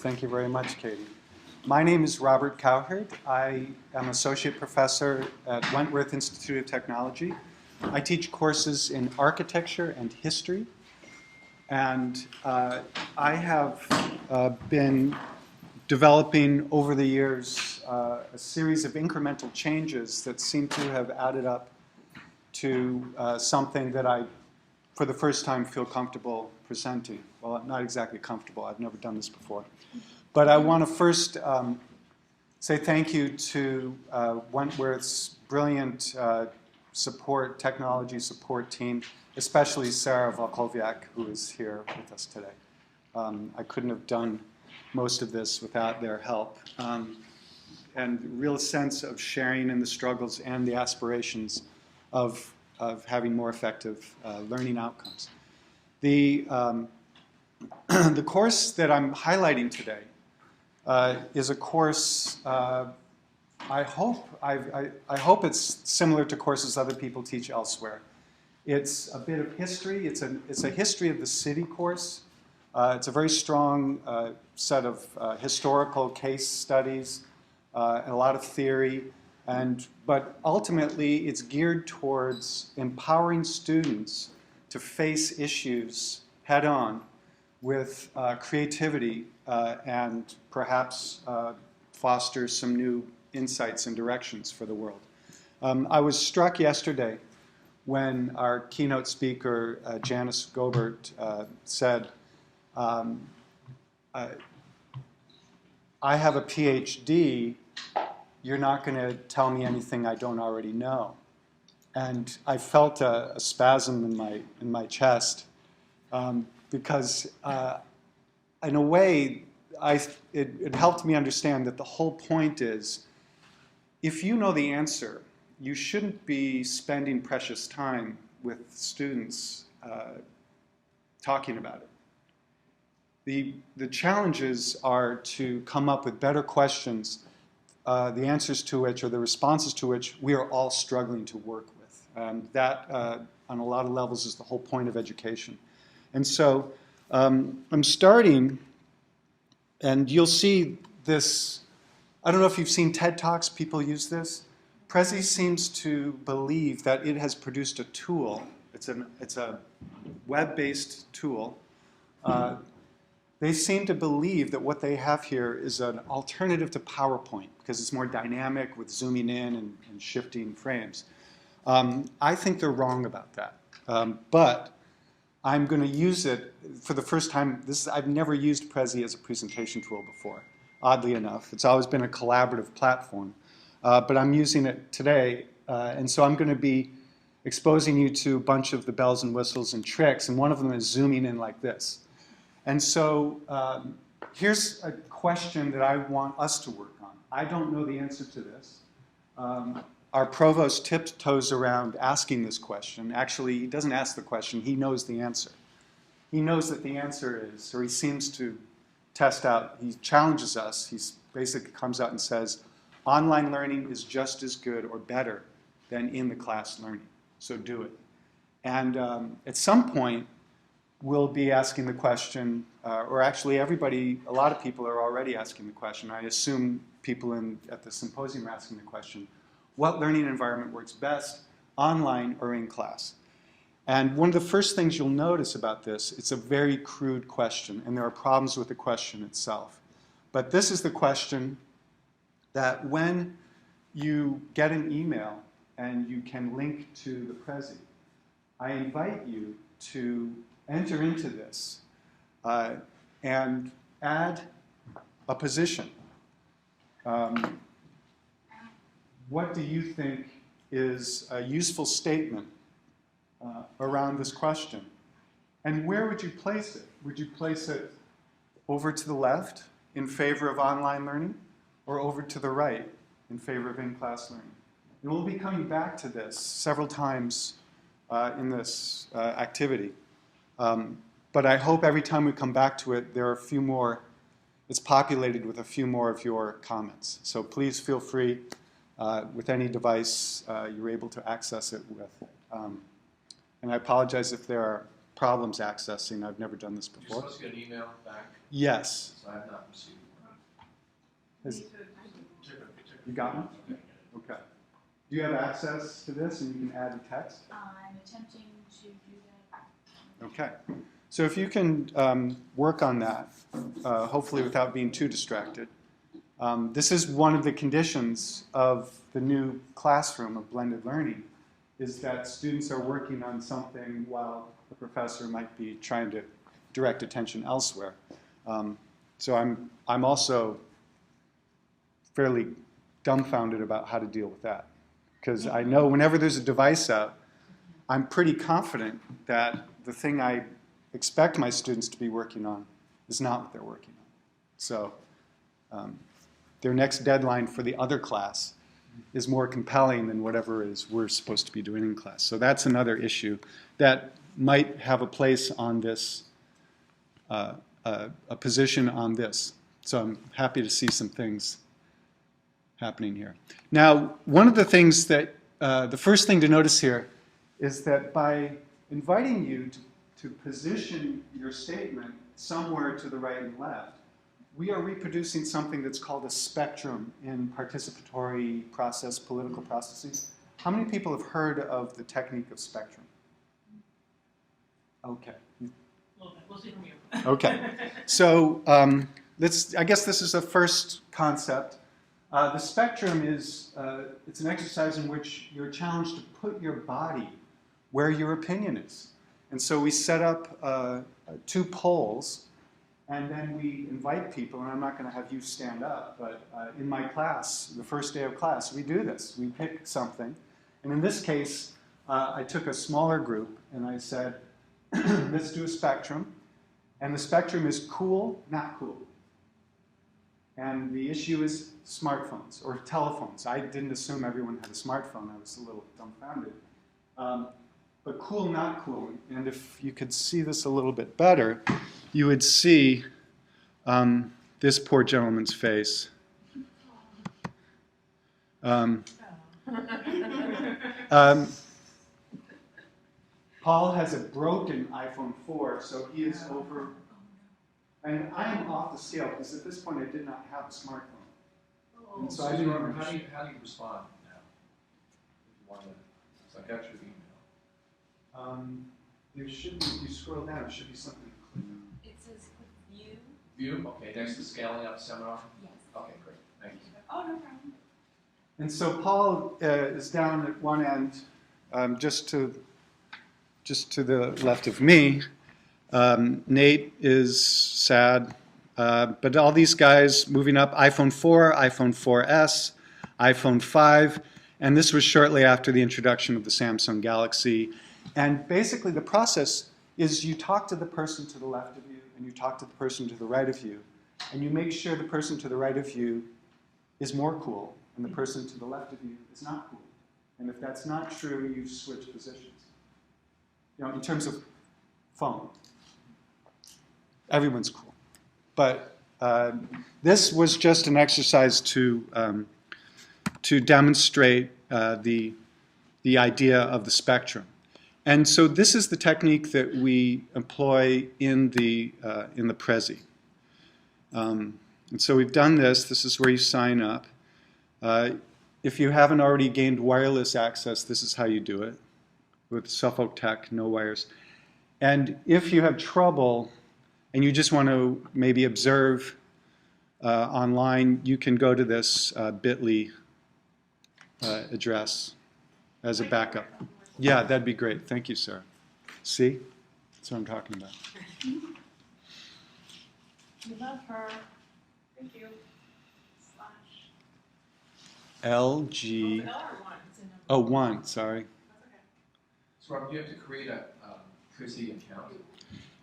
Thank you very much, Katie. My name is Robert Cowherd. I am Associate Professor at Wentworth Institute of Technology. I teach courses in architecture and history. And I have been developing over the years a series of incremental changes that seem to have added up to something that I, for the first time, feel comfortable presenting. Well, not exactly comfortable. I've never done this before. But I want to first say thank you to Wentworth's brilliant technology support team, especially Sarah Volkowiak, who is here with us today. I couldn't have done most of this without their help. And real sense of sharing in the struggles and the aspirations of having more effective learning outcomes. The course that I'm highlighting today is a course, I hope it's similar to courses other people teach elsewhere. It's a bit of history. It's a history of the city course. It's a very strong set of historical case studies and a lot of theory. But ultimately, it's geared towards empowering students to face issues head-on with creativity and perhaps foster some new insights and directions for the world. I was struck yesterday when our keynote speaker, Janice Gobert, said, I have a PhD, you're not going to tell me anything I don't already know. And I felt a spasm in my chest because, in a way, it helped me understand that the whole point is, if you know the answer, you shouldn't be spending precious time with students talking about it. The challenges are to come up with better questions, the answers to which, or the responses to which, we are all struggling to work with. And that, on a lot of levels, is the whole point of education. And so I'm starting, and you'll see this. I don't know if you've seen TED Talks, people use this. Prezi seems to believe that it has produced a tool. It's a web-based tool. They seem to believe that what they have here is an alternative to PowerPoint because it's more dynamic with zooming in and shifting frames. I think they're wrong about that. But I'm going to use it for the first time. I've never used Prezi as a presentation tool before, oddly enough. It's always been a collaborative platform. But I'm using it today. And so I'm going to be exposing you to a bunch of the bells and whistles and tricks. And one of them is zooming in like this. And so here's a question that I want us to work on. I don't know the answer to this. Our provost tiptoes around asking this question. Actually, he doesn't ask the question. He knows the answer. He knows that the answer is, or he seems to test out, he challenges us. He basically comes out and says, online learning is just as good or better than in-the-class learning. So do it. And at some point, we'll be asking the question, or actually everybody, a lot of people are already asking the question. I assume people at the symposium are asking the question, what learning environment works best, online or in class? And one of the first things you'll notice about this, it's a very crude question, and there are problems with the question itself. But this is the question that when you get an email and you can link to the Prezi, I invite you to enter into this and add a position. What do you think is a useful statement around this question? And where would you place it? Would you place it over to the left in favor of online learning, or over to the right in favor of in-class learning? And we'll be coming back to this several times in this activity. But I hope every time we come back to it, there are a few more, it's populated with a few more of your comments. So please feel free with any device you're able to access it with. And I apologize if there are problems accessing. I've never done this You're before. supposed to get an email back, Yes. so I have not received one. You got one? Okay. Do you have access to this and you can add a text? I'm attempting to do that. Okay. So if you can work on that, hopefully without being too distracted. This is one of the conditions of the new classroom of blended learning, is that students are working on something while the professor might be trying to direct attention elsewhere. So I'm also fairly dumbfounded about how to deal with that. Because I know whenever there's a device out, I'm pretty confident that the thing I expect my students to be working on is not what they're working on. So their next deadline for the other class is more compelling than whatever it is we're supposed to be doing in class. So that's another issue that might have a place on this, a position on this. So I'm happy to see some things happening here. Now, one of the things that, the first thing to notice here is that by inviting you to position your statement somewhere to the right and left, we are reproducing something that's called a spectrum in participatory process, political processes. How many people have heard of the technique of spectrum? Okay. We'll see from you. Okay. So I guess this is a first concept. The spectrum is, it's an exercise in which you're challenged to put your body where your opinion is. And so we set up 2 poles, and then we invite people, and I'm not going to have you stand up, but in my class, the first day of class, we do this. We pick something. And in this case, I took a smaller group, and I said, let's do a spectrum. And the spectrum is cool, not cool. And the issue is smartphones or telephones. I didn't assume everyone had a smartphone. I was a little dumbfounded. But cool, not cool. And if you could see this a little bit better, you would see this poor gentleman's face. Paul has a broken iPhone 4, so he is over. And I am off the scale because at this point I did not have a smartphone. And so I didn't How do you respond now? If you want to, so I got your email. There should be, if you scroll down, there should be something to click on. It says click view. View? Okay, next to scaling up seminar? Yes. Okay, great. Thank you. Oh, no problem. And so Paul is down at one end, just to the left of me. Nate is sad. But all these guys moving up, iPhone 4, iPhone 4S, iPhone 5, and this was shortly after the introduction of the Samsung Galaxy. And basically the process is you talk to the person to the left of you, and you talk to the person to the right of you, and you make sure the person to the right of you is more cool, and the person to the left of you is not cool. And if that's not true, you switch positions. You know, in terms of phone, everyone's cool. But this was just an exercise to demonstrate the idea of the spectrum. And so this is the technique that we employ in the Prezi. And so we've done this. This is where you sign up. If you haven't already gained wireless access, this is how you do it. With Suffolk Tech, no wires. And if you have trouble and you just want to maybe observe online, you can go to this bit.ly address as a backup. Yeah, that'd be great. Thank you, sir. See? That's what I'm talking about. We love her. Thank you. / LG. Oh, one. It's a number. Oh, 1, sorry. That's okay. So Rob, you have to create a Prezi account.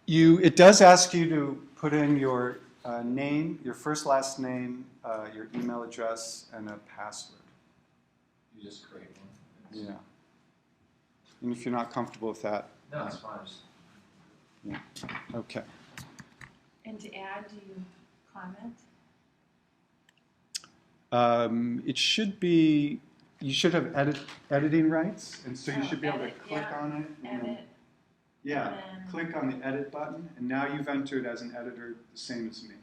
It does ask you to put in your name, your first, last name, your email address, and a password. You just create one. Yeah. And if you're not comfortable with that, No, it's fine. yeah. Okay. And to add, do you comment? It should be, you should have editing rights, and so you should be able to Edit, click yeah. on it. And then, Edit. Yeah, then- click on the edit button, and now you've entered as an editor the same as me.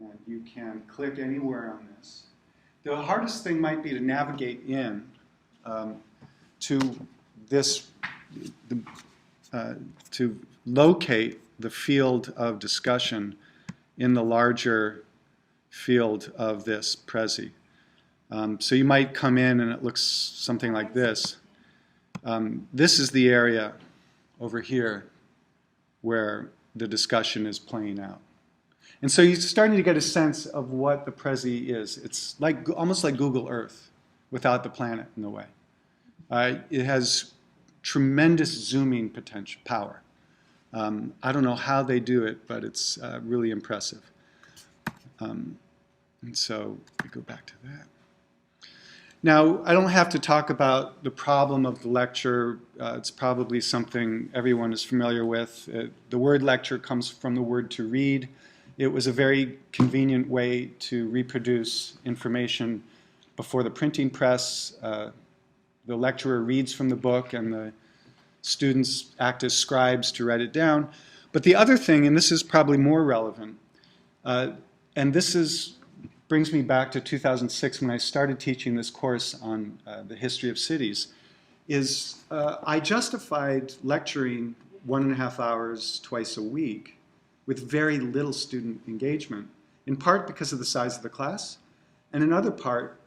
And you can click anywhere on this. The hardest thing might be to navigate in to this, to locate the field of discussion in the larger field of this Prezi. So you might come in and it looks something like this. This is the area over here where the discussion is playing out. And so you're starting to get a sense of what the Prezi is. It's like almost like Google Earth without the planet in the way. It has tremendous zooming potential power. I don't know how they do it, but it's really impressive. And so we go back to that. Now, I don't have to talk about the problem of the lecture. It's probably something everyone is familiar with. The word lecture comes from the word to read. It was a very convenient way to reproduce information before the printing press. The lecturer reads from the book, and the students act as scribes to write it down. But the other thing, and this is probably more relevant, and this brings me back to 2006 when I started teaching this course on the history of cities, is I justified lecturing 1.5 hours twice a week with very little student engagement, in part because of the size of the class, and in other part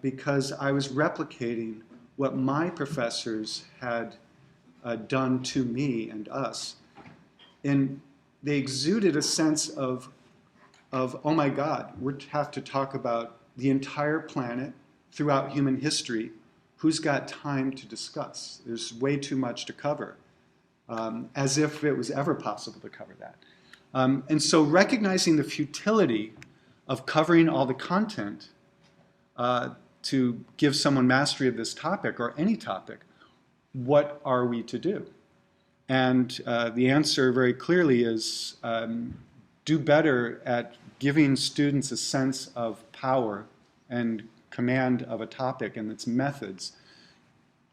because I was replicating what my professors had done to me and us. And they exuded a sense of oh my God, we have to talk about the entire planet throughout human history. Who's got time to discuss? There's way too much to cover, as if it was ever possible to cover that. And so recognizing the futility of covering all the content to give someone mastery of this topic or any topic, what are we to do? And the answer very clearly is do better at giving students a sense of power and command of a topic and its methods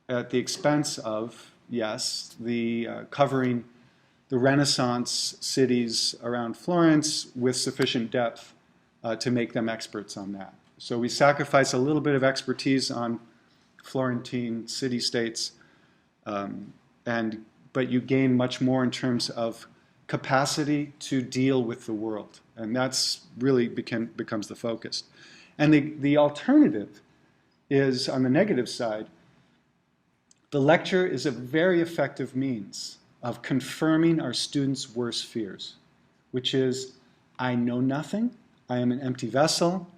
at the expense of, yes, the covering the Renaissance cities around Florence with sufficient depth to make them experts on that. So we sacrifice a little bit of expertise on Florentine city-states, but you gain much more in terms of capacity to deal with the world. And that's really becomes the focus. And the alternative is, on the negative side, the lecture is a very effective means of confirming our students' worst fears, which is, I know nothing, I am an empty vessel,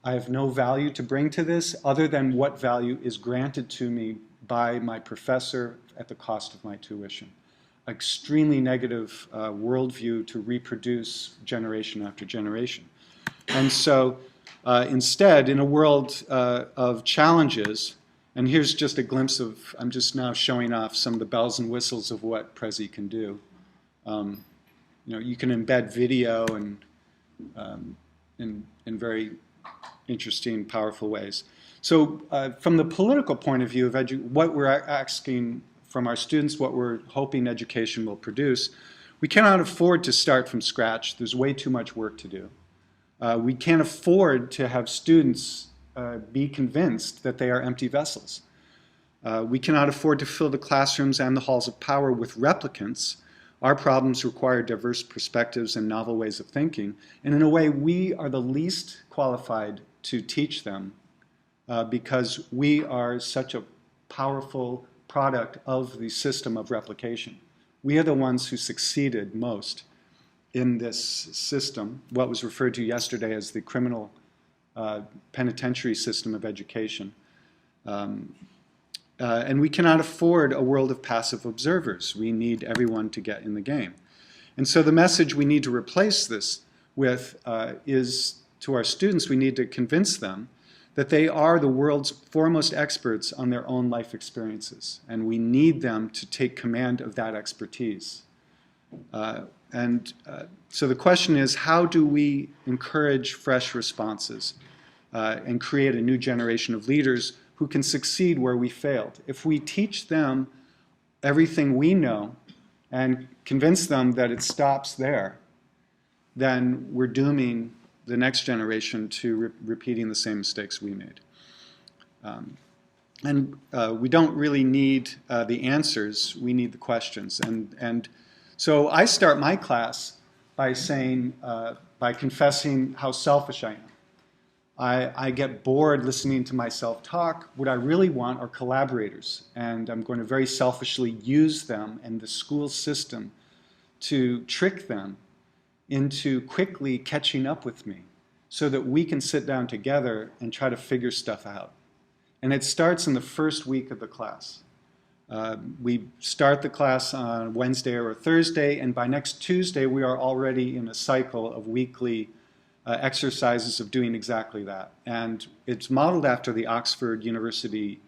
I have no value to bring to this other than what value is granted to me by my professor at the cost of my tuition. Extremely negative worldview to reproduce generation after generation. And so instead, in a world of challenges, and here's just a glimpse of, I'm just now showing off some of the bells and whistles of what Prezi can do. You can embed video and in very interesting, powerful ways. So from the political point of view of what we're asking from our students, what we're hoping education will produce, we cannot afford to start from scratch. There's way too much work to do. We can't afford to have students be convinced that they are empty vessels. We cannot afford to fill the classrooms and the halls of power with replicants. Our problems require diverse perspectives and novel ways of thinking. And in a way, we are the least qualified to teach them because we are such a powerful product of the system of replication. We are the ones who succeeded most in this system, what was referred to yesterday as the criminal penitentiary system of education. And we cannot afford a world of passive observers. We need everyone to get in the game. And so the message we need to replace this with is to our students, we need to convince them that they are the world's foremost experts on their own life experiences. And we need them to take command of that expertise. So the question is, how do we encourage fresh responses and create a new generation of leaders who can succeed where we failed? If we teach them everything we know and convince them that it stops there, then we're dooming the next generation to repeating the same mistakes we made. And we don't really need the answers, we need the questions. And so I start my class by saying, by confessing how selfish I am. I get bored listening to myself talk. What I really want are collaborators, and I'm going to very selfishly use them and the school system to trick them into quickly catching up with me so that we can sit down together and try to figure stuff out. And it starts in the first week of the class. We start the class on Wednesday or Thursday, and by next Tuesday we are already in a cycle of weekly exercises of doing exactly that. And it's modeled after the Oxford University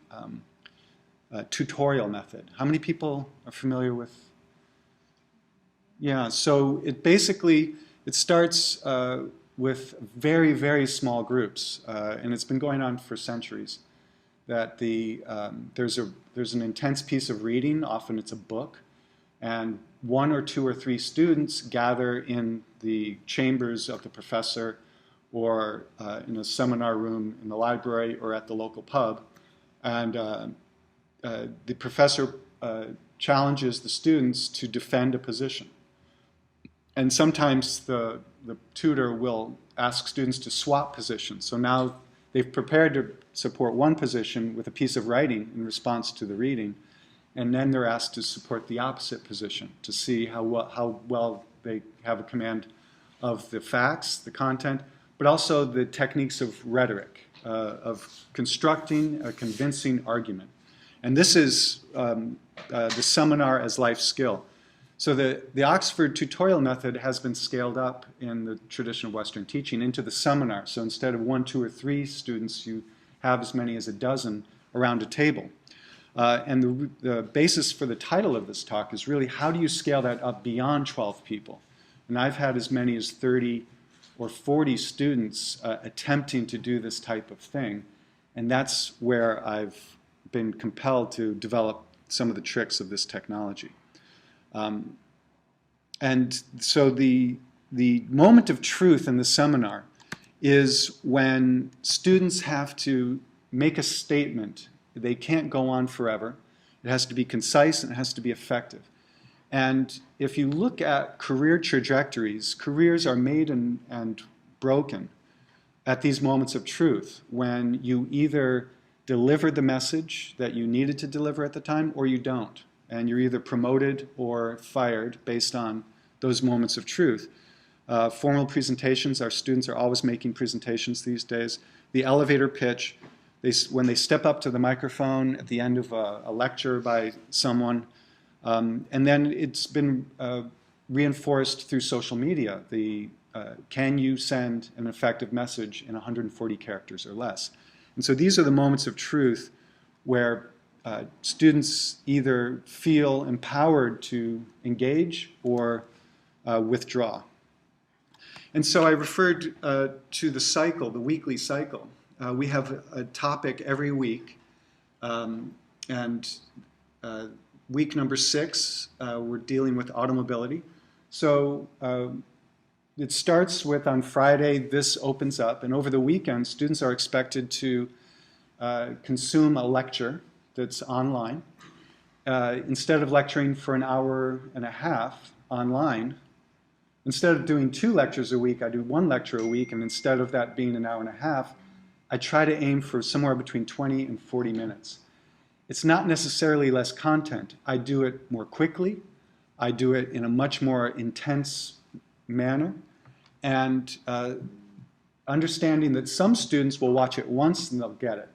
tutorial method. How many people are familiar with? Yeah, so it basically, it starts with very, very small groups, and it's been going on for centuries. That there's an intense piece of reading, often it's a book, and 1 or 2 or 3 students gather in the chambers of the professor or in a seminar room in the library or at the local pub, and the professor challenges the students to defend a position. And sometimes the tutor will ask students to swap positions. So now they've prepared to support one position with a piece of writing in response to the reading, and then they're asked to support the opposite position to see how well they have a command of the facts, the content, but also the techniques of rhetoric, of constructing a convincing argument. And this is the seminar as life skill. So the Oxford tutorial method has been scaled up in the tradition of Western teaching into the seminar. So instead of 1, 2, or 3 students, you have as many as a dozen around a table. And the basis for the title of this talk is really how do you scale that up beyond 12 people? And I've had as many as 30 or 40 students attempting to do this type of thing. And that's where I've been compelled to develop some of the tricks of this technology. And so the moment of truth in the seminar is when students have to make a statement. They can't go on forever. It has to be concise and it has to be effective. And if you look at career trajectories, careers are made and broken at these moments of truth when you either deliver the message that you needed to deliver at the time or you don't. And you're either promoted or fired based on those moments of truth. Formal presentations, our students are always making presentations these days. The elevator pitch, when they step up to the microphone at the end of a lecture by someone, and then it's been reinforced through social media. Can you send an effective message in 140 characters or less? And so these are the moments of truth where students either feel empowered to engage or withdraw. And so I referred to the cycle, the weekly cycle. We have a topic every week, and week number 6, we're dealing with automobility. So it starts with on Friday, this opens up, and over the weekend, students are expected to consume a lecture that's online. Instead of lecturing for an hour and a half online, instead of doing 2 lectures a week, I do 1 lecture a week, and instead of that being an hour and a half, I try to aim for somewhere between 20 and 40 minutes. It's not necessarily less content. I do it more quickly. I do it in a much more intense manner, and understanding that some students will watch it once and they'll get it.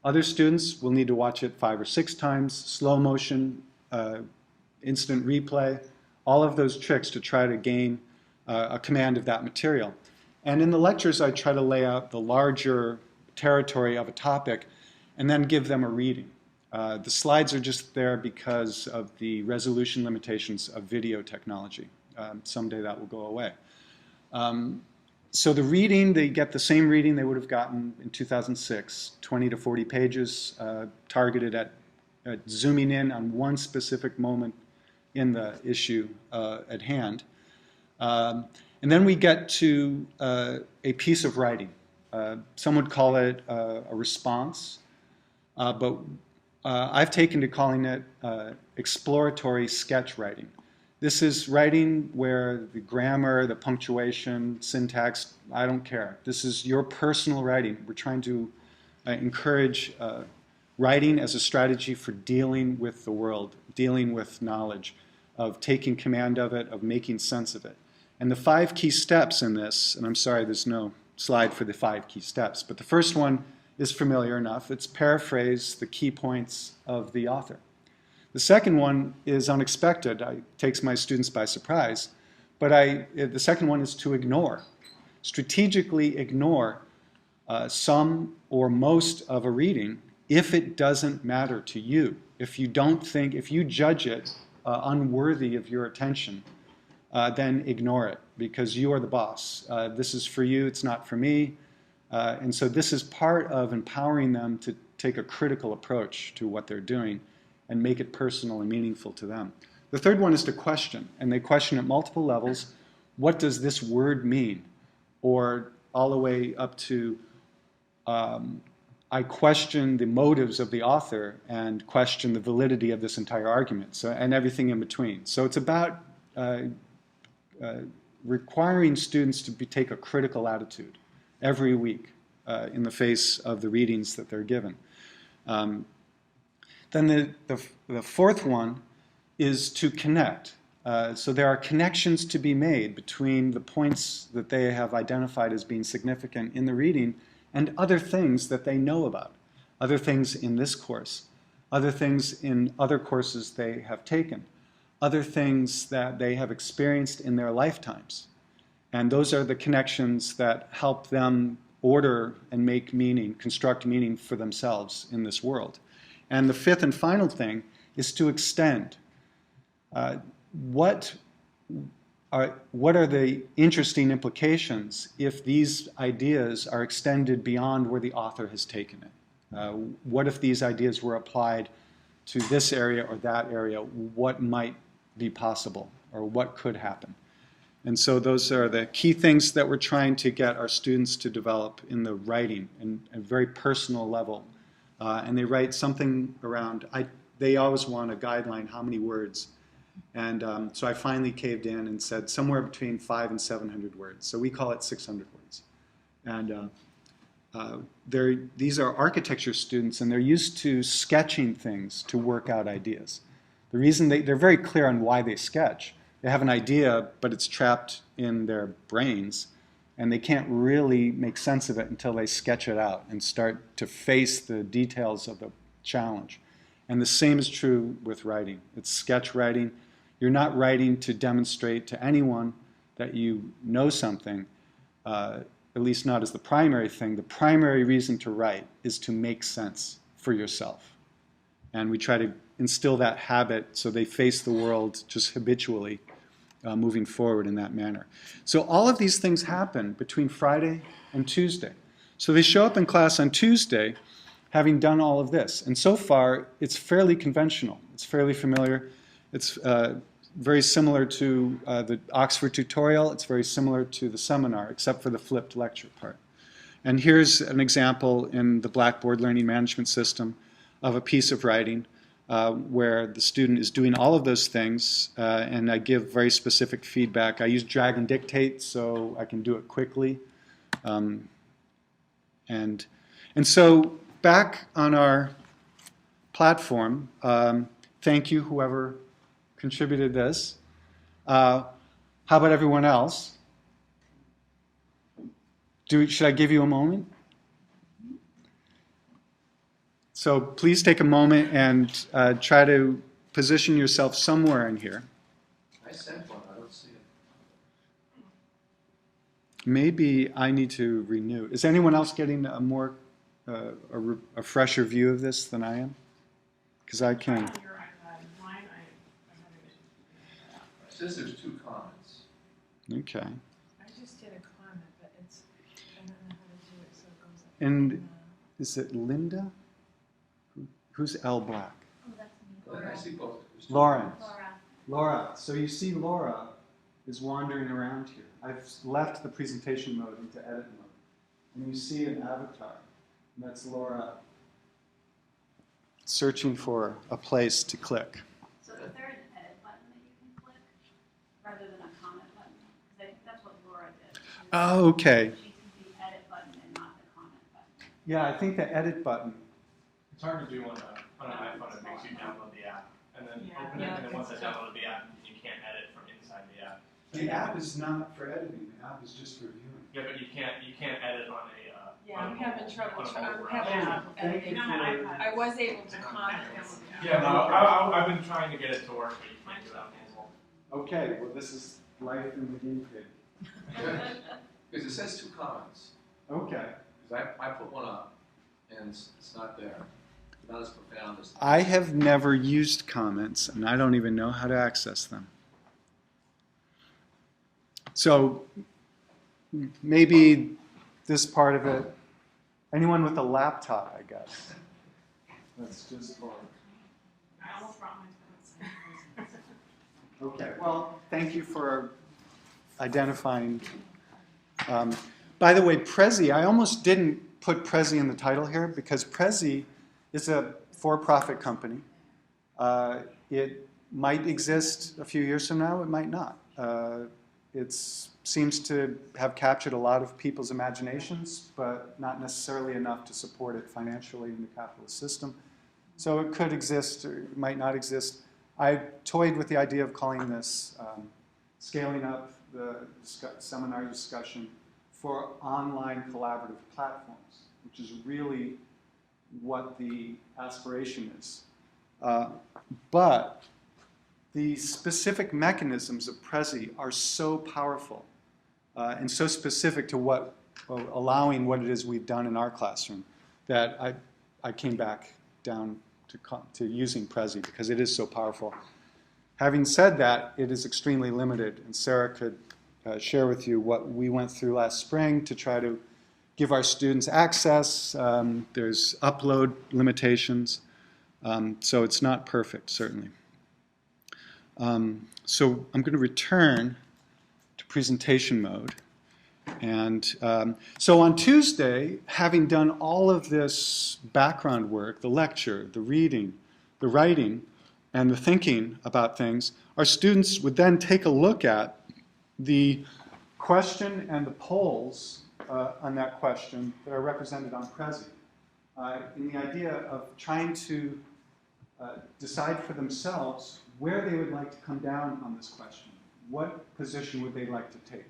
Other students will need to watch it 5 or 6 times, slow motion, instant replay, all of those tricks to try to gain a command of that material. And in the lectures, I try to lay out the larger territory of a topic and then give them a reading. The slides are just there because of the resolution limitations of video technology. Someday that will go away. So the reading, they get the same reading they would have gotten in 2006, 20 to 40 pages, targeted at zooming in on one specific moment in the issue at hand. And then we get to a piece of writing. Some would call it a response, but I've taken to calling it exploratory sketch writing. This is writing where the grammar, the punctuation, syntax, I don't care. This is your personal writing. We're trying to encourage writing as a strategy for dealing with the world, dealing with knowledge, of taking command of it, of making sense of it. And the 5 key steps in this, and I'm sorry there's no slide for the 5 key steps, but the first one is familiar enough. It's paraphrase the key points of the author. The second one is unexpected. It takes my students by surprise. But the second one is to ignore, strategically ignore some or most of a reading if it doesn't matter to you. If you judge it unworthy of your attention, then ignore it because you are the boss. This is for you, it's not for me. And so this is part of empowering them to take a critical approach to what they're doing and make it personal and meaningful to them. The third one is to question, and they question at multiple levels. What does this word mean? Or all the way up to, I question the motives of the author and question the validity of this entire argument, and everything in between. So it's about requiring students to take a critical attitude every week in the face of the readings that they're given. Then the fourth one is to connect. So there are connections to be made between the points that they have identified as being significant in the reading and other things that they know about, other things in this course, other things in other courses they have taken, other things that they have experienced in their lifetimes. And those are the connections that help them order and make meaning, construct meaning for themselves in this world. And the fifth and final thing is to extend. What are the interesting implications if these ideas are extended beyond where the author has taken it? What if these ideas were applied to this area or that area? What might be possible or what could happen? And so those are the key things that we're trying to get our students to develop in the writing and a very personal level. And they write something around, they always want a guideline, how many words. And so I finally caved in and said somewhere between 500 and 700 words. So we call it 600 words. And these are architecture students, and they're used to sketching things to work out ideas. The reason they're very clear on why they sketch. They have an idea, but it's trapped in their brains, and they can't really make sense of it until they sketch it out and start to face the details of the challenge. And the same is true with writing. It's sketch writing. You're not writing to demonstrate to anyone that you know something, at least not as the primary thing. The primary reason to write is to make sense for yourself. And we try to instill that habit so they face the world just habitually, moving forward in that manner. So all of these things happen between Friday and Tuesday. So they show up in class on Tuesday having done all of this. And so far, it's fairly conventional. It's fairly familiar. It's very similar to the Oxford tutorial. It's very similar to the seminar, except for the flipped lecture part. And here's an example in the Blackboard Learning Management System of a piece of writing where the student is doing all of those things, and I give very specific feedback. I use drag and dictate so I can do it quickly. And so back on our platform, thank you, whoever contributed this. How about everyone else? Should I give you a moment? So please take a moment and try to position yourself somewhere in here. I sent one, I don't see it. Maybe I need to renew. Is anyone else getting a more, a fresher view of this than I am? Because I can. Your iPad, mine, I'm having issues. It says there's 2 comments. Okay. I just did a comment, but I don't know how to do it, so it goes up. And is it Linda? Who's L Black? Oh, that's see both. Lauren. Laura. Laura. So you see Laura is wandering around here. I've left the presentation mode into edit mode. And you see an avatar. And that's Laura searching for a place to click. So is there an edit button that you can click rather than a comment button? Because I think that's what Laura did. Oh, okay. She did the edit button and not the comment button. Yeah, I think the edit button. It's hard to do on an iPhone. It makes you download the app and then open it, Yeah, and then once I it's download the app, you can't edit from inside the app. The app is not for editing. The app is just for viewing. Yeah, but you can't edit on a. Yeah, I'm having trouble, on a I'm mobile having app. Thank editing. you for- I was able to comment. Yeah, no, I've been trying to get it to work, but you can't do that on mobile. Okay, well, this is life in the guinea pig. Because it says 2 comments. Okay. Because I put one up, and it's not there. Not as profound as. I have never used comments, and I don't even know how to access them. So maybe this part of it, anyone with a laptop, I guess. That's just hard. I almost brought my notes. Okay, well, thank you for identifying. By the way, Prezi, I almost didn't put Prezi in the title here because Prezi is a for-profit company. It might exist a few years from now, it might not. It seems to have captured a lot of people's imaginations, but not necessarily enough to support it financially in the capitalist system. So it could exist or it might not exist. I toyed with the idea of calling this scaling up the seminar discussion for online collaborative platforms, which is really what the aspiration is. But the specific mechanisms of Prezi are so powerful and so specific to what, allowing what it is we've done in our classroom, that I came back down to using Prezi because it is so powerful. Having said that, it is extremely limited, and Sarah could share with you what we went through last spring to try to give our students access. There's upload limitations, so it's not perfect, certainly. So I'm going to return to presentation mode. And so on Tuesday, having done all of this background work, the lecture, the reading, the writing, and the thinking about things, our students would then take a look at the question and the polls on that question that are represented on Prezi, in the idea of trying to decide for themselves where they would like to come down on this question. What position would they like to take?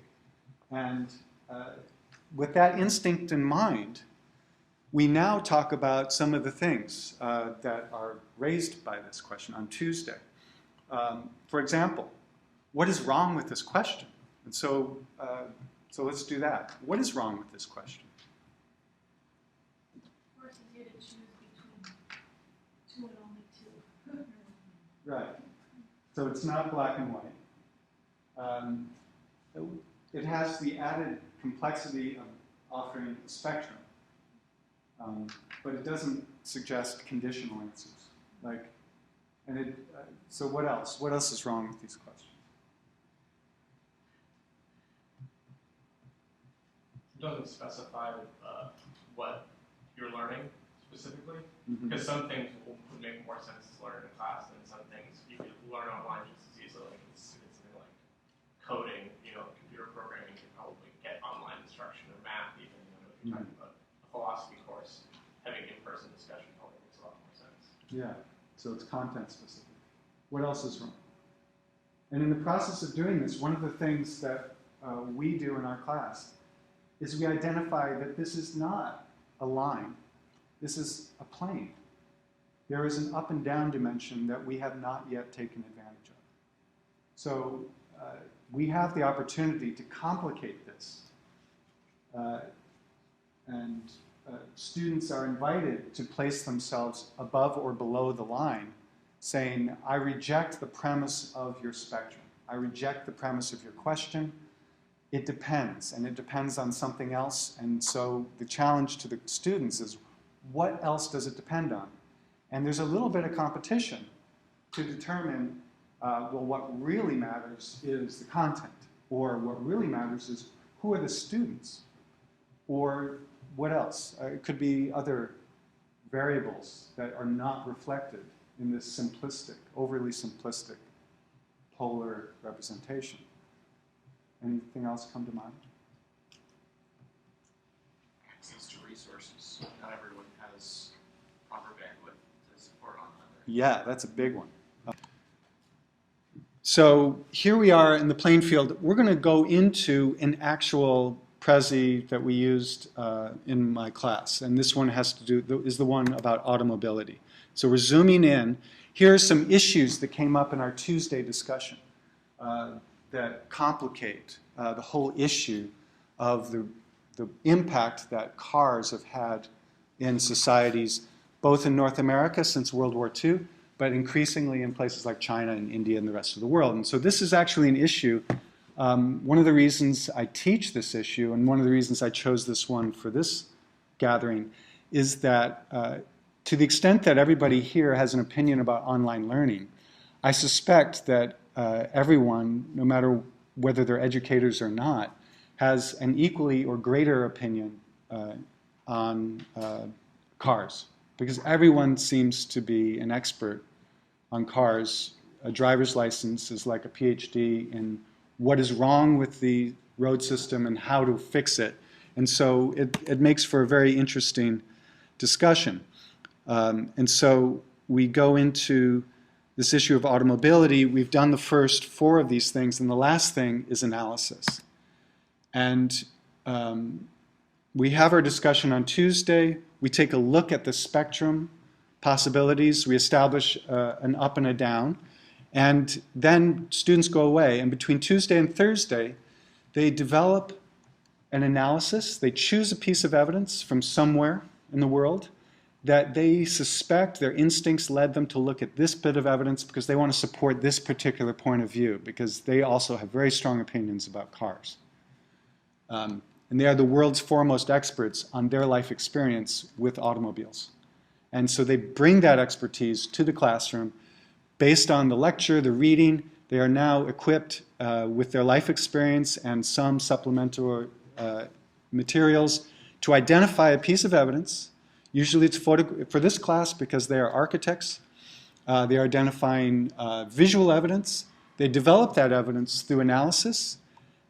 And with that instinct in mind, we now talk about some of the things that are raised by this question on Tuesday. For example, what is wrong with this question? And so let's do that. What is wrong with this question? Forces you to choose between 2 and only 2. Right. So it's not black and white. It has the added complexity of offering a spectrum, but it doesn't suggest conditional answers. So what else? What else is wrong with these questions? It doesn't specify what you're learning specifically, Mm-hmm. because some things would make more sense to learn in a class than some things you could learn online just as easily. Like it's something like coding, computer programming, you can probably get online instruction or math even. If you're talking about a philosophy course, having in-person discussion probably makes a lot more sense. Yeah, so it's content specific. What else is wrong? And in the process of doing this, one of the things that we do in our class is we identify that this is not a line. This is a plane. There is an up and down dimension that we have not yet taken advantage of. So we have the opportunity to complicate this. And students are invited to place themselves above or below the line, saying, I reject the premise of your spectrum. I reject the premise of your question. It depends, and it depends on something else. And so the challenge to the students is, what else does it depend on? And there's a little bit of competition to determine, well, what really matters is the content, or what really matters is who are the students, or what else? It could be other variables that are not reflected in this simplistic, overly simplistic polar representation. Anything else come to mind? Access to resources. Not everyone has proper bandwidth to support online learning. Yeah, that's a big one. So here we are in the playing field. We're going to go into an actual Prezi that we used in my class, and this one has to do is the one about automobility. So we're zooming in. Here are some issues that came up in our Tuesday discussion that complicate the whole issue of the impact that cars have had in societies, both in North America since World War II, but increasingly in places like China and India and the rest of the world. And so this is actually an issue. One of the reasons I teach this issue, and one of the reasons I chose this one for this gathering, is that to the extent that everybody here has an opinion about online learning, I suspect that everyone, no matter whether they're educators or not, has an equally or greater opinion on cars. Because everyone seems to be an expert on cars. A driver's license is like a PhD in what is wrong with the road system and how to fix it. And so it makes for a very interesting discussion. And so we go into this issue of automobility. We've done the first 4 of these things, and the last thing is analysis. And we have our discussion on Tuesday. We take a look at the spectrum possibilities. We establish an up and a down. And then students go away. And between Tuesday and Thursday, they develop an analysis. They choose a piece of evidence from somewhere in the world that they suspect their instincts led them to look at this bit of evidence because they want to support this particular point of view, because they also have very strong opinions about cars. And they are the world's foremost experts on their life experience with automobiles. And so they bring that expertise to the classroom. Based on the lecture, the reading, they are now equipped with their life experience and some supplemental materials to identify a piece of evidence. Usually it's for this class because they are architects. They are identifying visual evidence. They develop that evidence through analysis,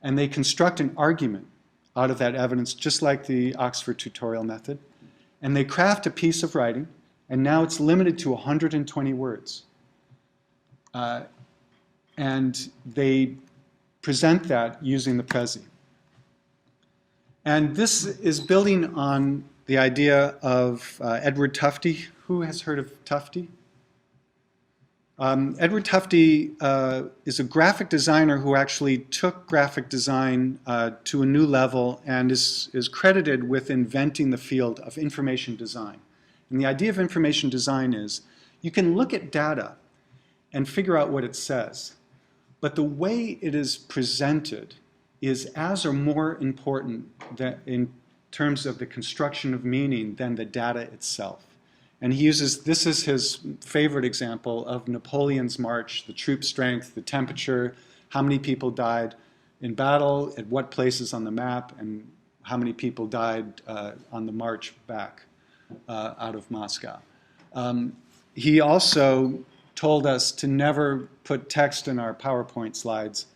and they construct an argument out of that evidence, just like the Oxford tutorial method. And they craft a piece of writing, and now it's limited to 120 words. And they present that using the Prezi. And this is building on the idea of Edward Tufte. Who has heard of Tufte? Edward Tufte is a graphic designer who actually took graphic design to a new level and is credited with inventing the field of information design. And the idea of information design is you can look at data and figure out what it says, but the way it is presented is as or more important in terms of the construction of meaning than the data itself. And he uses, this is his favorite example of Napoleon's march, the troop strength, the temperature, how many people died in battle, at what places on the map, and how many people died on the march back out of Moscow. He also told us to never put text in our PowerPoint slides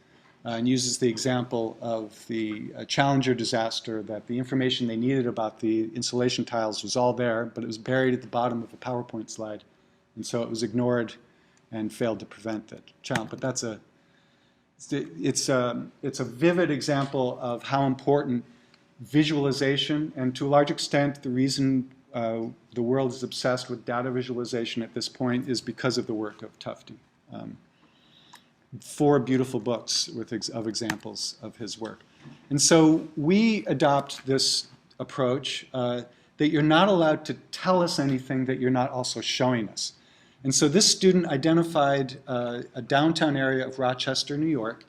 and uses the example of the Challenger disaster, that the information they needed about the insulation tiles was all there, but it was buried at the bottom of a PowerPoint slide. And so it was ignored and failed to prevent the challenge. But that's it's a vivid example of how important visualization, and to a large extent the reason the world is obsessed with data visualization at this point is because of the work of Tufte. 4 beautiful books of examples of his work. And so we adopt this approach that you're not allowed to tell us anything that you're not also showing us. And so this student identified a downtown area of Rochester, New York,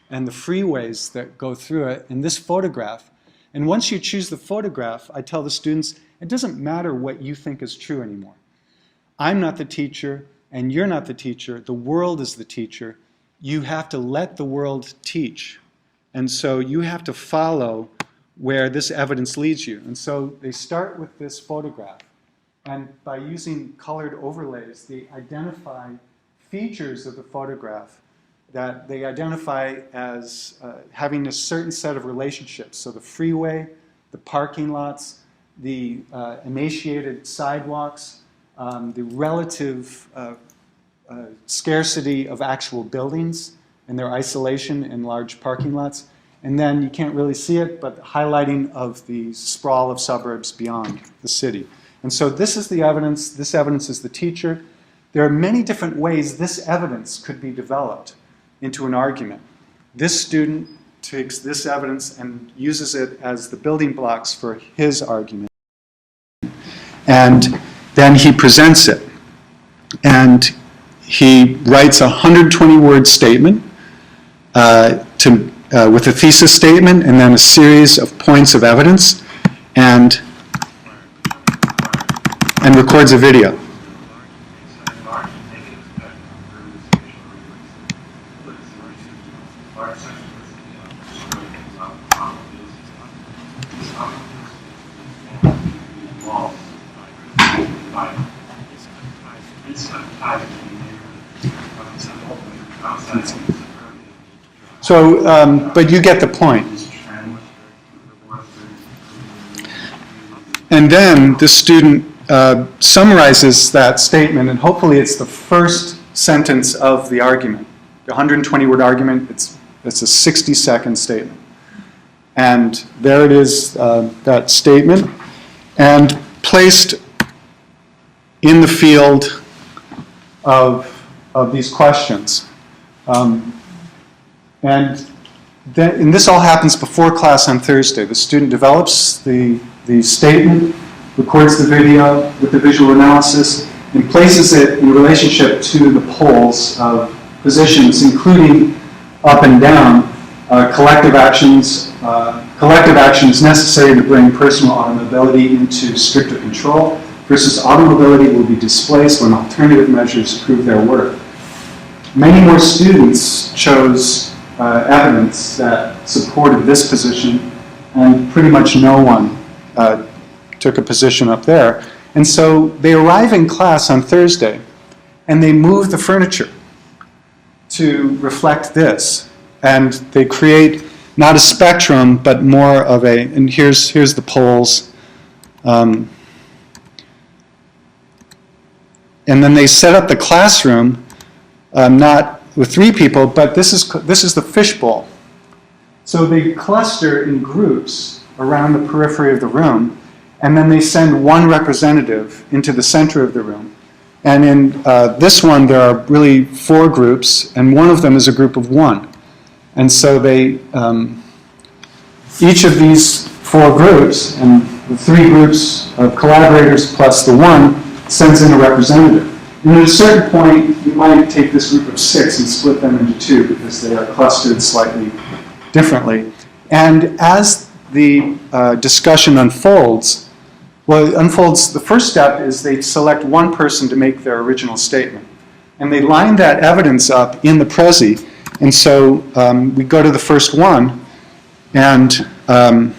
and the freeways that go through it in this photograph. And once you choose the photograph, I tell the students, it doesn't matter what you think is true anymore. I'm not the teacher. and you're not the teacher, the world is the teacher. You have to let the world teach. And so you have to follow where this evidence leads you. And so they start with this photograph. And by using colored overlays, they identify features of the photograph that they identify as having a certain set of relationships. So the freeway, the parking lots, the emaciated sidewalks, the relative scarcity of actual buildings and their isolation in large parking lots. And then you can't really see it, but highlighting of the sprawl of suburbs beyond the city. And so this is the evidence. This evidence is the teacher. There are many different ways this evidence could be developed into an argument. This student takes this evidence and uses it as the building blocks for his argument. And then he presents it. And he writes a 120-word statement with a thesis statement and then a series of points of evidence and records a video. So, but you get the point. And then the student summarizes that statement, and hopefully it's the first sentence of the argument. The 120-word argument, it's a 60-second statement. And there it is, that statement, and placed in the field of these questions. And this all happens before class on Thursday. The student develops the statement, records the video with the visual analysis, and places it in relationship to the poles of positions, including up and down, collective actions necessary to bring personal automobility into stricter control versus automobility will be displaced when alternative measures prove their worth. Many more students chose evidence that supported this position, and pretty much no one took a position up there. And so they arrive in class on Thursday, and they move the furniture to reflect this. And they create not a spectrum, but more of a, and here's the poles. And then they set up the classroom, not with 3 people, but this is the fishbowl. So they cluster in groups around the periphery of the room, and then they send one representative into the center of the room. And in this one, there are really 4 groups, and one of them is a group of 1. And so they, each of these 4 groups, and the 3 groups of collaborators plus the 1, sends in a representative. And at a certain point, you might take this group of 6 and split them into 2 because they are clustered slightly differently. And as the discussion unfolds, the first step is they select one person to make their original statement. And they line that evidence up in the Prezi. And so we go to the first one. And the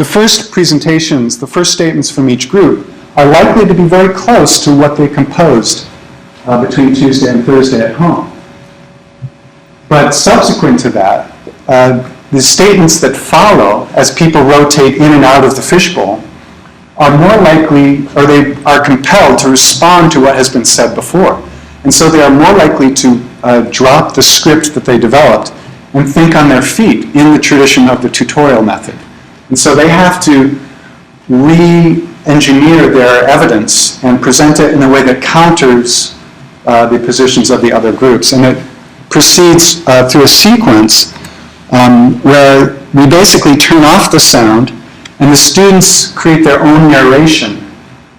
first presentations, the first statements from each group are likely to be very close to what they composed between Tuesday and Thursday at home. But subsequent to that, the statements that follow as people rotate in and out of the fishbowl are more likely, or they are compelled to respond to what has been said before. And so they are more likely to drop the script that they developed and think on their feet in the tradition of the tutorial method. And so they have to re-engineer their evidence and present it in a way that counters the positions of the other groups. And it proceeds through a sequence where we basically turn off the sound and the students create their own narration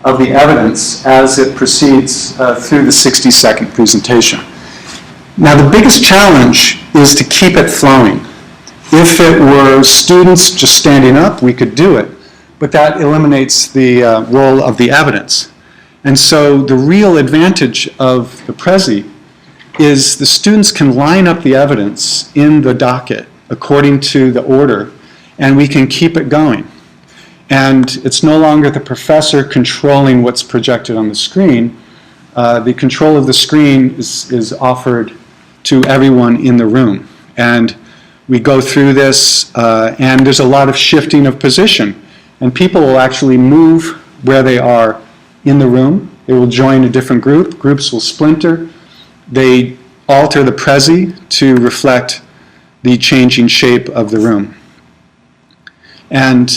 of the evidence as it proceeds through the 60-second presentation. Now, the biggest challenge is to keep it flowing. If it were students just standing up, we could do it, but that eliminates the role of the evidence. And so the real advantage of the Prezi is the students can line up the evidence in the docket according to the order, and we can keep it going. And it's no longer the professor controlling what's projected on the screen. The control of the screen is offered to everyone in the room. And we go through this, and there's a lot of shifting of position. And people will actually move where they are in the room. They will join a different group. Groups will splinter. They alter the Prezi to reflect the changing shape of the room. And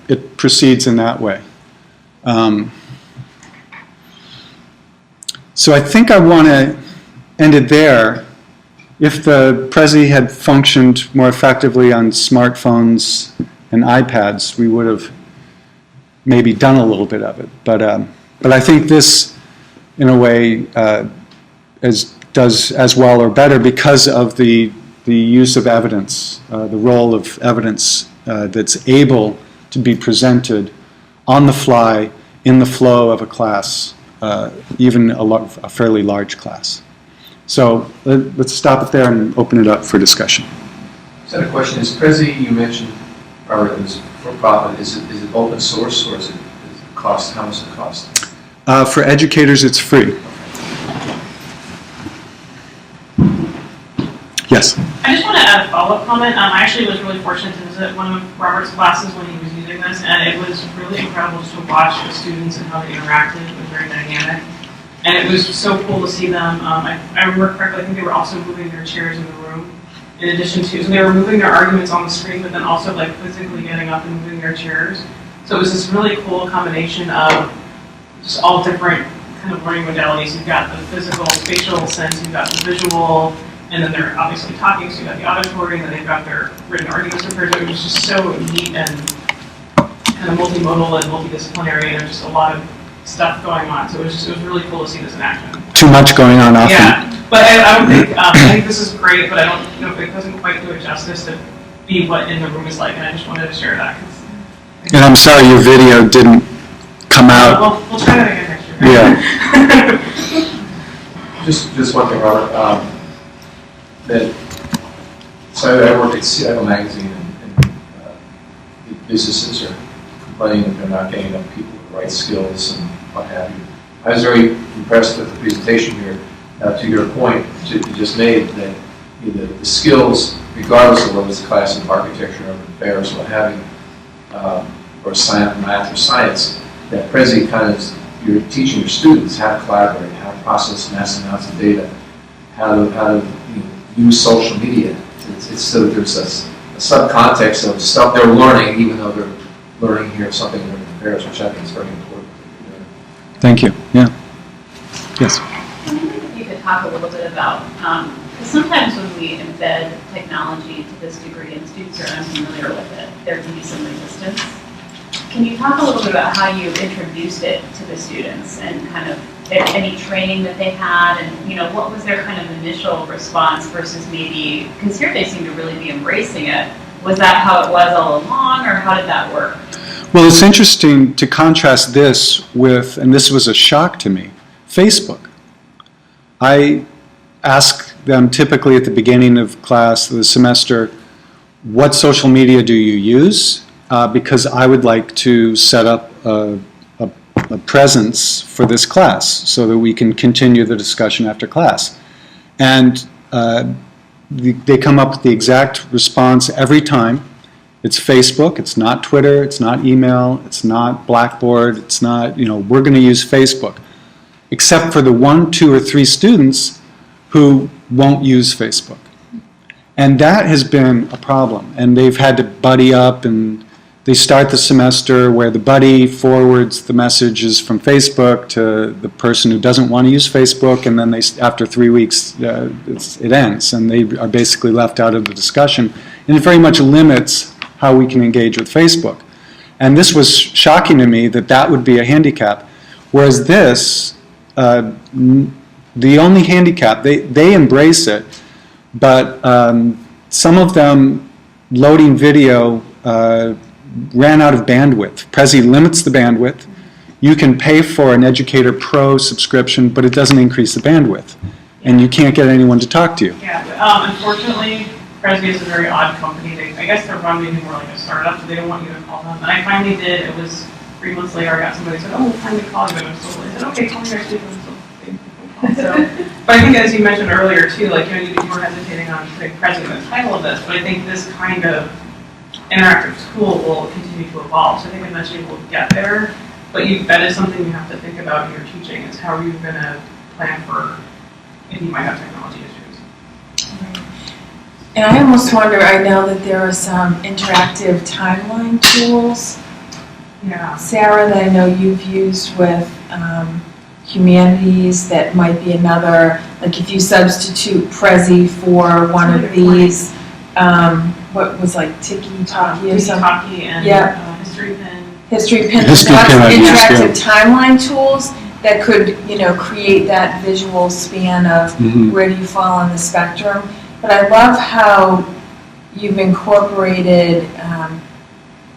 it proceeds in that way. So I think I want to end it there. If the Prezi had functioned more effectively on smartphones and iPads, we would have maybe done a little bit of it. But I think this, in a way, does as well or better because of the use of evidence, the role of evidence that's able to be presented on the fly in the flow of a class, even a fairly large class. So let's stop it there and open it up for discussion. So the question is, Prezi, you mentioned, Robert, is for profit. Is it open source or is it cost? How much does it cost? For educators, it's free. Yes? I just want to add a follow-up comment. I actually was really fortunate to visit one of Robert's classes when he was using this, and it was really incredible just to watch the students and how they interacted. It was very dynamic. And it was so cool to see them. I remember correctly, I think they were also moving their chairs in the room. In addition to, so they were moving their arguments on the screen, but then also like physically getting up and moving their chairs. So it was this really cool combination of just all different kind of learning modalities. You've got the physical, spatial sense, you've got the visual, and then they're obviously talking, so you've got the auditory, and then they've got their written arguments prepared. It was just so neat and kind of multimodal and multidisciplinary, and just a lot of stuff going on. So it was really cool to see this in action. Too much going on often. Yeah, but I don't think, I think this is great, but I don't know if it doesn't quite do it justice to be what in the room is like, and I just wanted to share that. And I'm sorry your video didn't come out. We'll try that again next year. Yeah. Just one thing, Robert. So I work at Seattle Magazine, and businesses are complaining that they're not getting enough people with the right skills and what have you. I was very impressed with the presentation here. To your point that you just made, that the skills, regardless of whether it's a class in architecture or affairs or what have you, or science, math or science, that Prezi kind of, you're teaching your students how to collaborate, how to process massive amounts of data, how to use social media. It's so there's a subcontext of stuff they're learning, even though they're learning here something in affairs, which I think is very important. Thank you. Yeah. Yes. I wonder if you could talk a little bit about, because sometimes when we embed technology to this degree and students are unfamiliar with it, there can be some resistance. Can you talk a little bit about how you introduced it to the students and kind of any training that they had, and what was their kind of initial response versus maybe, because here they seem to really be embracing it. Was that how it was all along, or how did that work? Well, it's interesting to contrast this with, and this was a shock to me, Facebook. I ask them typically at the beginning of class, the semester, what social media do you use? Because I would like to set up a presence for this class so that we can continue the discussion after class. And they come up with the exact response every time. It's Facebook, it's not Twitter, it's not email, it's not Blackboard, it's not, we're going to use Facebook. Except for the 1, 2, or 3 students who won't use Facebook. And that has been a problem. And they've had to buddy up, and they start the semester where the buddy forwards the messages from Facebook to the person who doesn't want to use Facebook, and then after 3 weeks it ends, and they are basically left out of the discussion. And it very much limits how we can engage with Facebook. And this was shocking to me that would be a handicap. Whereas this, the only handicap, they embrace it, but some of them loading video ran out of bandwidth. Prezi limits the bandwidth, you can pay for an Educator Pro subscription, but it doesn't increase the bandwidth. And you can't get anyone to talk to you. Yeah, unfortunately, Prezi is a very odd company. I guess they're run maybe more like a startup, so they don't want you to call them. And I finally did. It was 3 months later. I got somebody who said, "Oh, we'll finally call you." And I said, "Okay, call me next week." So, but I think, as you mentioned earlier too, like you were hesitating on putting Prezi in the title of this, but I think this kind of interactive tool will continue to evolve. So I think eventually we'll get there. But that is something you have to think about in your teaching: is how are you going to plan for if you might have technology issues. And I almost wonder, I know that there are some interactive timeline tools, Yeah. Sarah, that I know you've used with humanities that might be another, like if you substitute Prezi for one of these, what was like Tiki-Talkie or something? Tiki-Talkie and Yeah. History Pin. History Pin, History lots Pin, of I use, interactive timeline tools that could, create that visual span of where do you fall on the spectrum. But I love how you've incorporated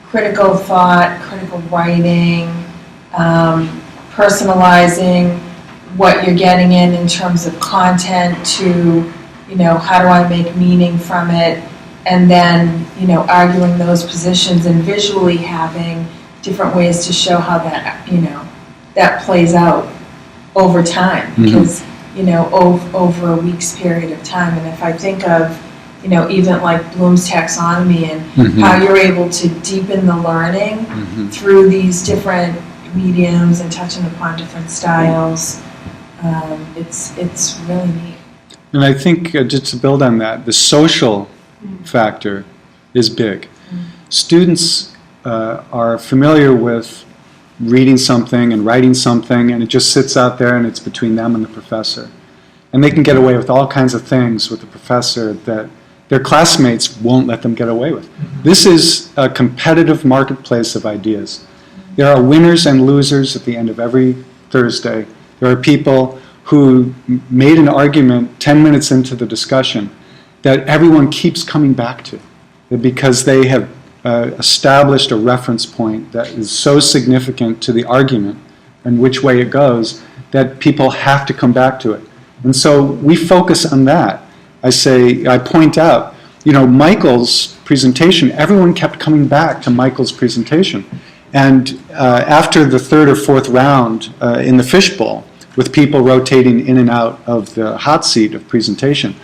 critical thought, critical writing, personalizing what you're getting in terms of content to, how do I make meaning from it, and then, arguing those positions and visually having different ways to show how that, that plays out over time, because, over a week's period of time. And if I think of, even like Bloom's taxonomy and how you're able to deepen the learning through these different mediums and touching upon different styles, it's really neat. And I think, just to build on that, the social factor is big. Students are familiar with reading something and writing something, and it just sits out there and it's between them and the professor. And they can get away with all kinds of things with the professor that their classmates won't let them get away with. This is a competitive marketplace of ideas. There are winners and losers at the end of every Thursday. There are people who made an argument 10 minutes into the discussion that everyone keeps coming back to, because they have established a reference point that is so significant to the argument and which way it goes that people have to come back to it. And so we focus on that. I point out, Michael's presentation, everyone kept coming back to Michael's presentation. And after the third or fourth round in the fishbowl, with people rotating in and out of the hot seat of presentation,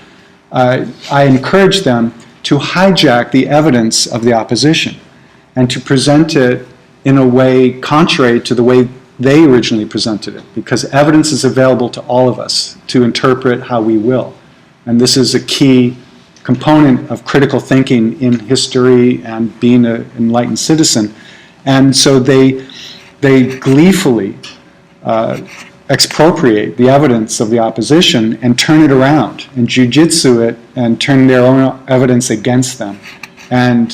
I encouraged them to hijack the evidence of the opposition and to present it in a way contrary to the way they originally presented it, because evidence is available to all of us to interpret how we will. And this is a key component of critical thinking in history and being an enlightened citizen. And so they gleefully expropriate the evidence of the opposition and turn it around and jujitsu it and turn their own evidence against them. And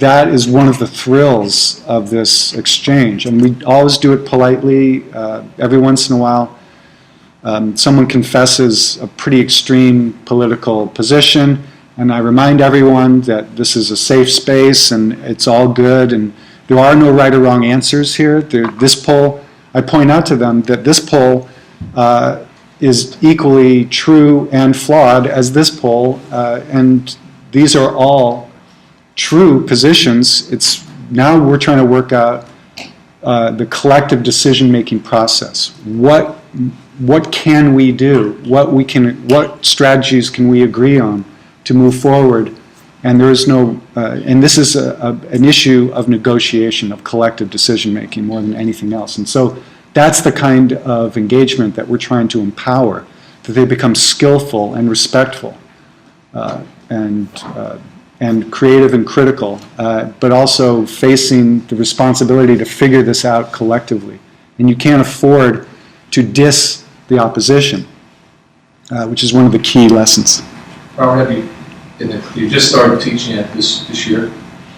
that is one of the thrills of this exchange. And we always do it politely. Every once in a while, someone confesses a pretty extreme political position, and I remind everyone that this is a safe space and it's all good, and there are no right or wrong answers here. This poll, I point out to them that this poll is equally true and flawed as this poll, and these are all true positions. Now we're trying to work out the collective decision-making process. What can we do? What strategies can we agree on to move forward? And there is no, and this is an issue of negotiation, of collective decision-making more than anything else. And so that's the kind of engagement that we're trying to empower, that they become skillful and respectful and creative and critical, but also facing the responsibility to figure this out collectively. And you can't afford to diss the opposition, which is one of the key lessons. Robert, you just started teaching it this year,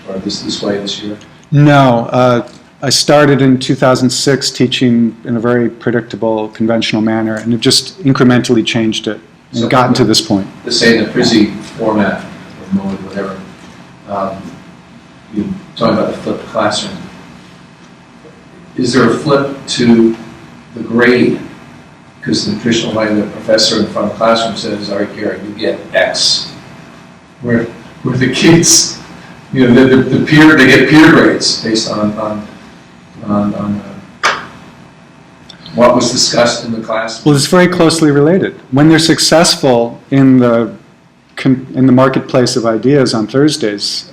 or this way this year? No, I started in 2006 teaching in a very predictable, conventional manner, and have just incrementally changed it and gotten to this point. Let's say in the Prezi format, or mode, whatever, you're talking about the flipped classroom. is there a flip to the grade? Because the traditional way the professor in front of the classroom says, all right, Gary, you get X. Where the kids, you know, the peer, they get peer grades based on what was discussed in the class. Well, it's very closely related. When they're successful in the marketplace of ideas on Thursdays,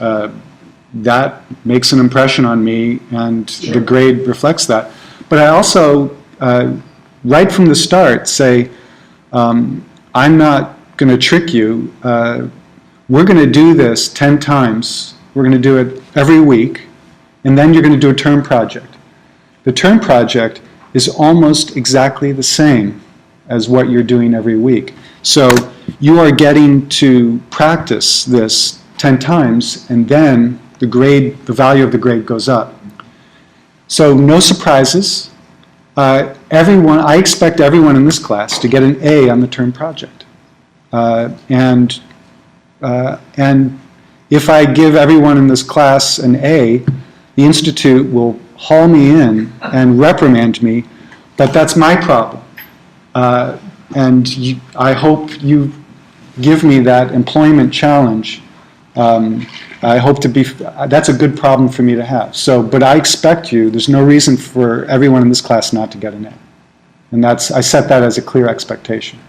that makes an impression on me, and Sure. the grade reflects that. But I also, right from the start, say, I'm not going to trick you. We're going to do this 10 times. We're going to do it every week, and then you're going to do a term project. The term project is almost exactly the same as what you're doing every week. So you are getting to practice this 10 times, and then the grade, the value of the grade goes up. So no surprises. I expect everyone in this class to get an A on the term project. And if I give everyone in this class an A, the Institute will haul me in and reprimand me, but that's my problem. I hope you give me that employment challenge. I hope to be, that's a good problem for me to have. So, but I expect you, there's no reason for everyone in this class not to get an A. And I set that as a clear expectation.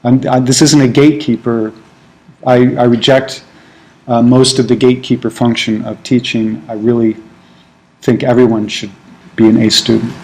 This isn't a gatekeeper. I reject most of the gatekeeper function of teaching. I really think everyone should be an A student.